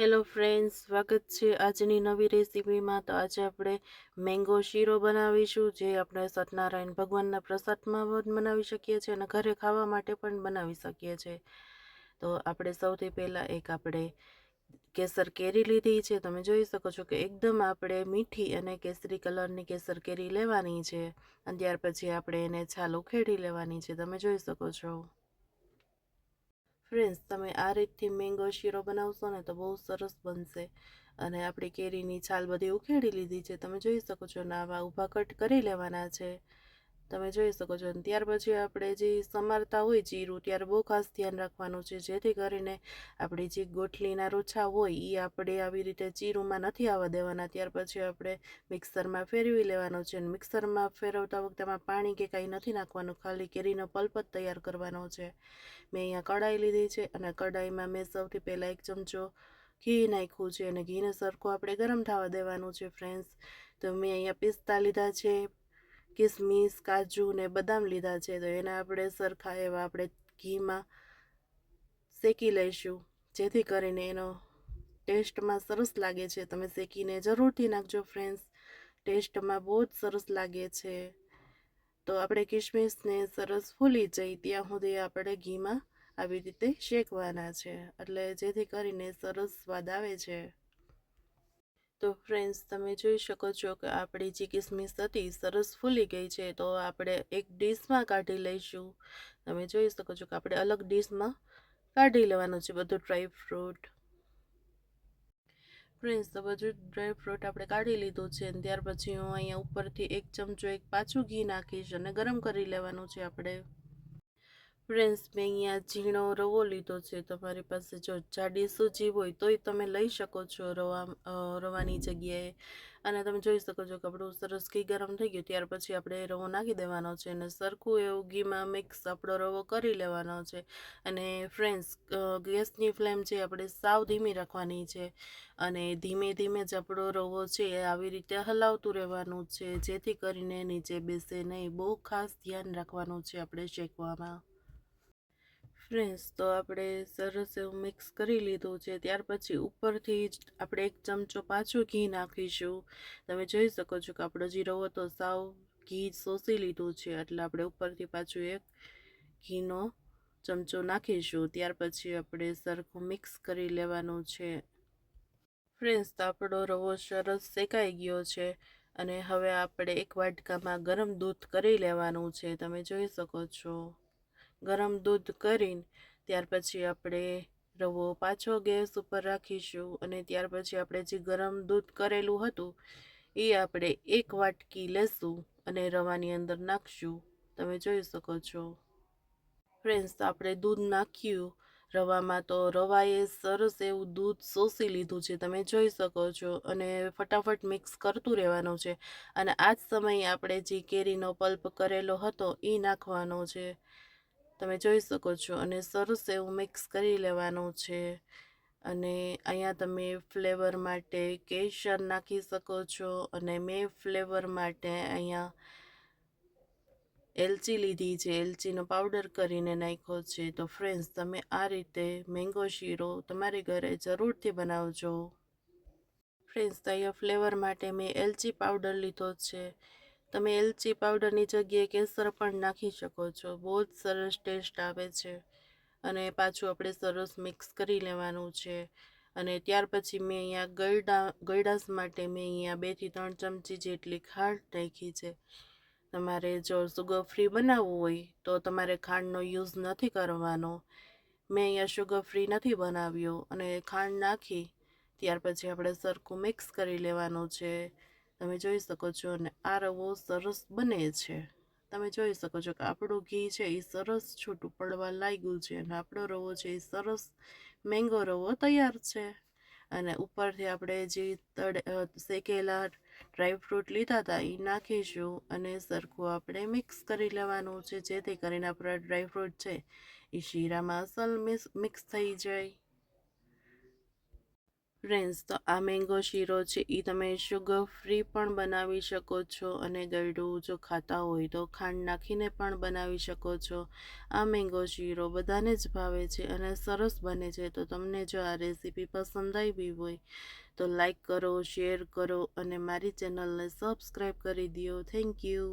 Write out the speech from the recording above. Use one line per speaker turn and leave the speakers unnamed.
Hello friends, સ્વાગત છે આજની નવી રેસીપીમાં। તો આજે આપણે મેંગો શીરો બનાવીશું, જે આપણે સત્યનારાયણ ભગવાનના પ્રસાદમાં પણ બનાવી શકીએ છીએ અને ઘરે ખાવા માટે પણ બનાવી શકીએ છીએ। તો આપણે સૌથી પહેલાં આપણે કેસર કેરી લીધી છે। તમે જોઈ શકો છો કે એકદમ આપણે મીઠી અને કેસરી કલરની કેસર કેરી લેવાની છે અને ત્યાર પછી આપણે એને છાલ ઉખેડી લેવાની છે। તમે જોઈ શકો છો ફ્રેન્ડ્સ, તમે આ રીતથી મેંગો શીરો બનાવશો ને તો બહુ સરસ બનશે। અને આપણી કેરીની છાલ બધી ઉખેડી લીધી છે, તમે જોઈ શકો છો ને આવા ઊભા કટ કરી લેવાના છે, તમે જોઈ શકો છો। અને ત્યાર પછી આપણે જે સમારતા હોય જીરું, ત્યારે બહુ ખાસ ધ્યાન રાખવાનું છે, જેથી કરીને આપણી જે ગોટલીના રોછા હોય એ આપણે આવી રીતે જીરુંમાં નથી આવવા દેવાના। ત્યાર પછી આપણે મિક્સરમાં ફેરવી લેવાનું છે, અને મિક્સરમાં ફેરવતા વખતે એમાં પાણી કે કાંઈ નથી નાખવાનું, ખાલી કેરીનો પલ્પ જ તૈયાર કરવાનો છે। મેં અહીંયા કઢાઈ લીધી છે અને કઢાઈમાં મેં સૌથી પહેલાં 1 ચમચો ઘી નાખ્યું છે અને ઘીને સરખું આપણે ગરમ થવા દેવાનું છે ફ્રેન્ડ્સ। તો મેં અહીંયા પિસ્તા લીધા છે, કિસમિસ, કાજુ ને બદામ લીધા છે, તો એને આપણે સરખા એવા આપણે ઘીમાં શેકી લઈશું, જેથી કરીને એનો ટેસ્ટમાં સરસ લાગે છે। તમે શેકીને જરૂરથી નાખજો ફ્રેન્ડ્સ, ટેસ્ટમાં બહુ જ સરસ લાગે છે। તો આપણે કિસમિસને સરસ ફૂલી જાય ત્યાં સુધી આપણે ઘીમાં આવી રીતે શેકવાના છે, એટલે જેથી કરીને સરસ સ્વાદ આવે છે। તો ફ્રેન્ડ્સ, તમે જોઈ શકો છો કે આપણી જે કિસમિસ હતી સરસ ફૂલી ગઈ છે, તો આપણે એક ડીશમાં કાઢી લઈશું। તમે જોઈ શકો છો કે આપણે અલગ ડીશમાં કાઢી લેવાનું છે બધું ડ્રાયફ્રૂટ। ફ્રેન્ડ્સ, તો બધું ડ્રાયફ્રૂટ આપણે કાઢી લીધું છે, અને ત્યાર પછી હું અહીંયા ઉપરથી 1 ચમચો પાછું ઘી નાખીશ અને ગરમ કરી લેવાનું છે આપણે। ફ્રેન્ડ્સ, મેં અહીંયા ઝીણો રવો લીધો છે, તમારી પાસે જો જાડી સૂજી હોય તોય તમે લઈ શકો છો રવાની જગ્યાએ। અને તમે જોઈ શકો છો કે આપણું સરસ ઘી ગરમ થઈ ગયું, ત્યાર પછી આપણે રવો નાખી દેવાનો છે અને સરખું એવું ઘીમાં મિક્સ આપણો રવો કરી લેવાનો છે। અને ફ્રેન્ડ્સ, ગેસની ફ્લેમ છે આપણે સાવ ધીમી રાખવાની છે, અને ધીમે ધીમે જ આપણો રવો છે એ આવી રીતે હલાવતું રહેવાનું છે, જેથી કરીને નીચે બેસે નહીં। બહુ ખાસ ધ્યાન રાખવાનું છે આપણે શેકવામાં। ફ્રેન્ડ્સ, તો આપણે સરસ એવું મિક્સ કરી લીધું છે, ત્યાર પછી ઉપરથી જ આપણે 1 ચમચો પાછું ઘી નાખીશું। તમે જોઈ શકો છો કે આપણો જે રવો તો સાવ ઘી શોષી લીધું છે, એટલે આપણે ઉપરથી પાછું 1 ઘીનો ચમચો નાખીશું, ત્યાર પછી આપણે સરખું મિક્સ કરી લેવાનું છે। ફ્રેન્ડ્સ, તો આપણો રવો સરસ શેકાઈ ગયો છે, અને હવે આપણે 1 વાટકામાં ગરમ દૂધ કરી લેવાનું છે, તમે જોઈ શકો છો। ગરમ દૂધ કરીને ત્યાર પછી આપણે રવો પાછો ગેસ ઉપર રાખીશું, અને ત્યાર પછી આપણે જે ગરમ દૂધ કરેલું હતું એ આપણે 1 વાટકી લેશું અને રવાની અંદર નાખશું, તમે જોઈ શકો છો। ફ્રેન્ડ્સ, તો આપણે દૂધ નાખ્યું રવામાં, તો રવાએ સરસ એવું દૂધ શોષી લીધું છે, તમે જોઈ શકો છો। અને ફટાફટ મિક્સ કરતું રહેવાનું છે, અને આ જ સમયે આપણે જે કેરીનો પલ્પ કરેલો હતો એ નાખવાનો છે, તમે જોઈ શકો છો। અને સરસ એવું મિક્સ કરી લેવાનું છે, અને અહીંયા તમે ફ્લેવર માટે કેસર નાખી શકો છો, અને મેં ફ્લેવર માટે અહીંયા એલચી લીધી છે, એલચીનો પાવડર કરીને નાખ્યો છે। તો ફ્રેન્ડ્સ, તમે આ રીતે મેંગો શીરો તમારી ઘરે જરૂરથી બનાવજો। ફ્રેન્ડ્સ, તો અહીંયા ફ્લેવર માટે મેં એલચી પાવડર લીધો છે, તમે એલચી પાવડરની જગ્યાએ કેસર પણ નાખી શકો છો, બહુ જ સરસ ટેસ્ટ આવે છે। અને પાછું આપણે સરસ મિક્સ કરી લેવાનું છે, અને ત્યાર પછી મેં અહીંયા ગળાશ માટે મેં અહીંયા 2 થી 3 ચમચી જેટલી ખાંડ નાખી છે। તમારે જો સુગર ફ્રી બનાવવું હોય તો તમારે ખાંડનો યુઝ નથી કરવાનો, મેં અહીંયા શુગર ફ્રી નથી બનાવ્યો, અને ખાંડ નાખી ત્યાર પછી આપણે સરખું મિક્સ કરી લેવાનું છે, તમે જોઈ શકો છો। અને આ રવો સરસ બને છે, તમે જોઈ શકો છો કે આપણું ઘી છે એ સરસ છૂટું પડવા લાગ્યું છે, અને આપણો રવો છે એ સરસ મેંગો રવો તૈયાર છે। અને ઉપરથી આપણે જે શેકેલા ડ્રાયફ્રૂટ લીધા હતા એ નાખીશું, અને સરખું આપણે મિક્સ કરી લેવાનું છે, જેથી કરીને આપણા ડ્રાયફ્રૂટ છે એ શીરામાં અસલ મિક્સ થઈ જાય। ફ્રેન્ડ્સ, તો આ મેંગો શીરો છે એ તમે શુગર ફ્રી પણ બનાવી શકો છો, અને ગળ્યું જો ખાતા હોય તો ખાંડ નાખીને પણ બનાવી શકો છો. આ મેંગો શીરો બધાને જ ભાવે છે અને સરસ બને છે. તો તમને જો આ રેસીપી પસંદ આવી હોય તો લાઈક કરો, શેર કરો અને મારી ચેનલને સબસ્ક્રાઈબ કરી દો. Thank you.